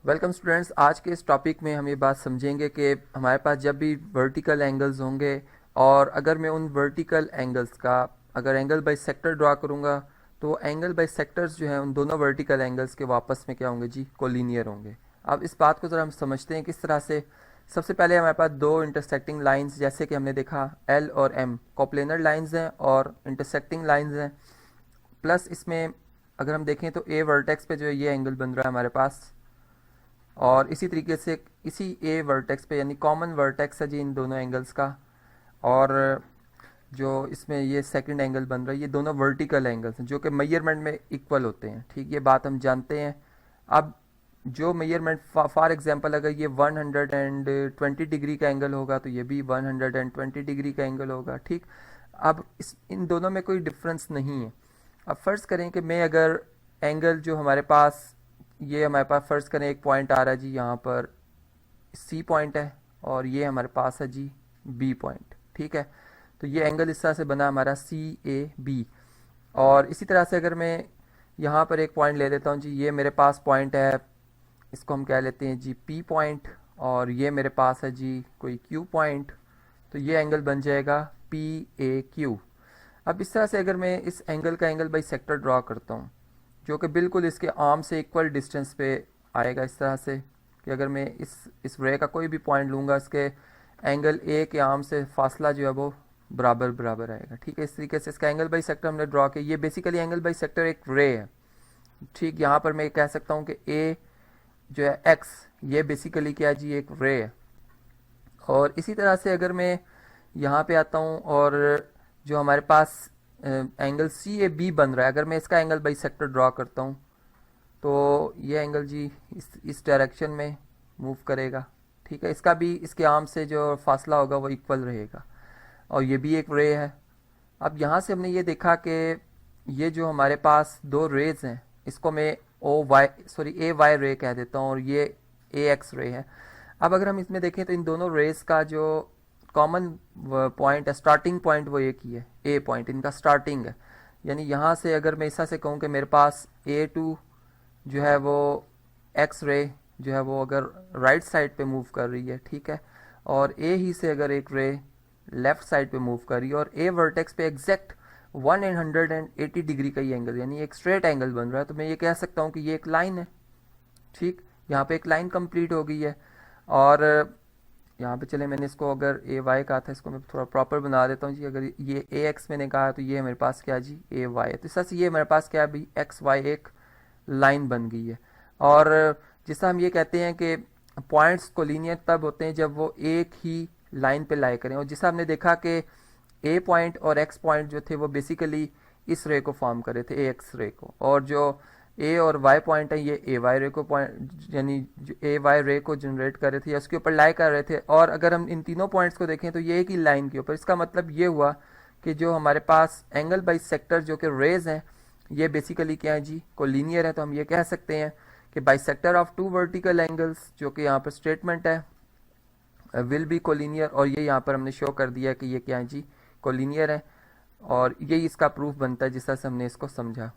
Welcome students. आज के इस टॉपिक में हम ये बात समझेंगे कि हमारे पास जब भी वर्टिकल एंगल्स होंगे और अगर मैं उन वर्टिकल एंगल्स का अगर एंगल बाई सेक्टर ड्रा करूँगा तो एंगल बाई सेक्टर्स जो हैं उन दोनों वर्टिकल एंगल्स के वापस में क्या होंगे जी, कोलिनियर होंगे। अब इस बात को ज़रा हम समझते हैं किस तरह से। सबसे पहले हमारे पास दो इंटरसेक्टिंग लाइंस, जैसे कि हमने देखा एल और एम कोप्लेनर लाइंस हैं और इंटरसेक्टिंग लाइंस हैं। प्लस इसमें अगर हम देखें तो ए वर्टेक्स पे जो है ये एंगल बन रहा है हमारे पास, और इसी तरीके से इसी ए वर्टेक्स पे यानी कॉमन वर्टेक्स है जी इन दोनों एंगल्स का। और जो इसमें ये सेकंड एंगल बन रहा है ये दोनों वर्टिकल एंगल्स हैं जो कि मेजरमेंट में इक्वल होते हैं। ठीक, ये बात हम जानते हैं। अब जो मेजरमेंट फॉर एग्जांपल अगर ये 120 डिग्री का एंगल होगा तो ये भी 120 डिग्री का एंगल होगा। ठीक, अब इन दोनों में कोई डिफरेंस नहीं है। अब फ़र्ज़ करें कि मैं अगर एंगल जो हमारे पास ये हमारे पास फ़र्ज़ करें एक पॉइंट आ रहा है जी, यहाँ पर सी पॉइंट है और ये हमारे पास है जी बी पॉइंट। ठीक है, तो ये एंगल इस तरह से बना हमारा सी ए बी। और इसी तरह से अगर मैं यहाँ पर एक पॉइंट ले लेता हूँ जी, ये मेरे पास पॉइंट है, इसको हम कह लेते हैं जी पी पॉइंट, और ये मेरे पास है जी कोई क्यू पॉइंट, तो ये एंगल बन जाएगा पी ए क्यू। अब इस तरह से अगर मैं इस एंगल का एंगल बाई सेक्टर ड्रा करता हूँ जो कि बिल्कुल इसके आर्म से इक्वल डिस्टेंस पे आएगा, इस तरह से कि अगर मैं इस रे का कोई भी पॉइंट लूँगा इसके एंगल ए के आर्म से फासला जो है वो बराबर बराबर आएगा। ठीक है, इस तरीके से इसका एंगल बाई सेक्टर हमने ड्रॉ किया। ये बेसिकली एंगल बाई सेक्टर एक रे है। ठीक, यहाँ पर मैं कह सकता हूँ कि ए जो है एक्स, ये बेसिकली क्या है जी, एक रे है। और इसी तरह से अगर मैं यहाँ पे आता हूँ और जो हमारे पास एंगल सी ए बी बन रहा है, अगर मैं इसका एंगल बाई सेक्टर ड्रॉ करता हूँ तो ये एंगल जी इस डायरेक्शन में मूव करेगा। ठीक है, इसका भी इसके आर्म से जो फासला होगा वो इक्वल रहेगा, और ये भी एक रे है। अब यहाँ से हमने ये देखा कि ये जो हमारे पास दो रेज हैं इसको मैं ए वाई रे कह देता हूँ और ये ए एक्स रे है। अब अगर हम इसमें देखें तो इन दोनों रेज का जो कॉमन पॉइंट है, स्टार्टिंग पॉइंट वो एक ही है, ए पॉइंट इनका स्टार्टिंग है। यानी यहाँ से अगर मैं इस तरह से कहूँ कि मेरे पास ए टू जो है वो एक्स रे जो है वो अगर राइट साइड पे मूव कर रही है, ठीक है, और ए ही से अगर एक रे लेफ्ट साइड पे मूव कर रही है और ए वर्टेक्स पे एग्जैक्ट 180 डिग्री का ही एंगल यानी एक स्ट्रेट एंगल बन रहा है, तो मैं ये कह सकता हूँ कि ये एक लाइन है। ठीक, यहाँ पे एक लाइन कंप्लीट हो गई है। और यहाँ पे चले मैंने इसको अगर ए वाई कहा था, इसको मैं थोड़ा प्रॉपर बना देता हूँ जी। अगर ये ए एक्स मैंने कहा तो ये मेरे पास क्या जी ए वाई है, तो इस तरह से ये मेरे पास क्या भी एक्स वाई एक लाइन बन गई है। और जिससे हम ये कहते हैं कि पॉइंट्स कोलिनियर तब होते हैं जब वो एक ही लाइन पे लाई करें, और जिससे हमने देखा कि ए पॉइंट और एक्स पॉइंट जो थे वो बेसिकली इस रे को फॉर्म करे थे, ए एक्स रे को, और जो ए और वाई पॉइंट है ये ए वाई रे को पॉइंट यानी ए वाई रे को जनरेट कर रहे थे या उसके ऊपर लाई कर रहे थे। और अगर हम इन तीनों पॉइंट्स को देखें तो ये एक ही लाइन के ऊपर, इसका मतलब ये हुआ कि जो हमारे पास एंगल बाई सेक्टर जो कि रेज हैं ये बेसिकली क्या है जी, कोलिनियर है। तो हम ये कह सकते हैं कि bisector of two vertical angles, जो कि यहाँ पर स्टेटमेंट है, विल बी कोलिनियर, और ये यहाँ पर हमने शो कर दिया कि ये क्या है जी, कोलिनियर है। और यही इसका प्रूफ बनता है जिस तरह से हमने इसको समझा।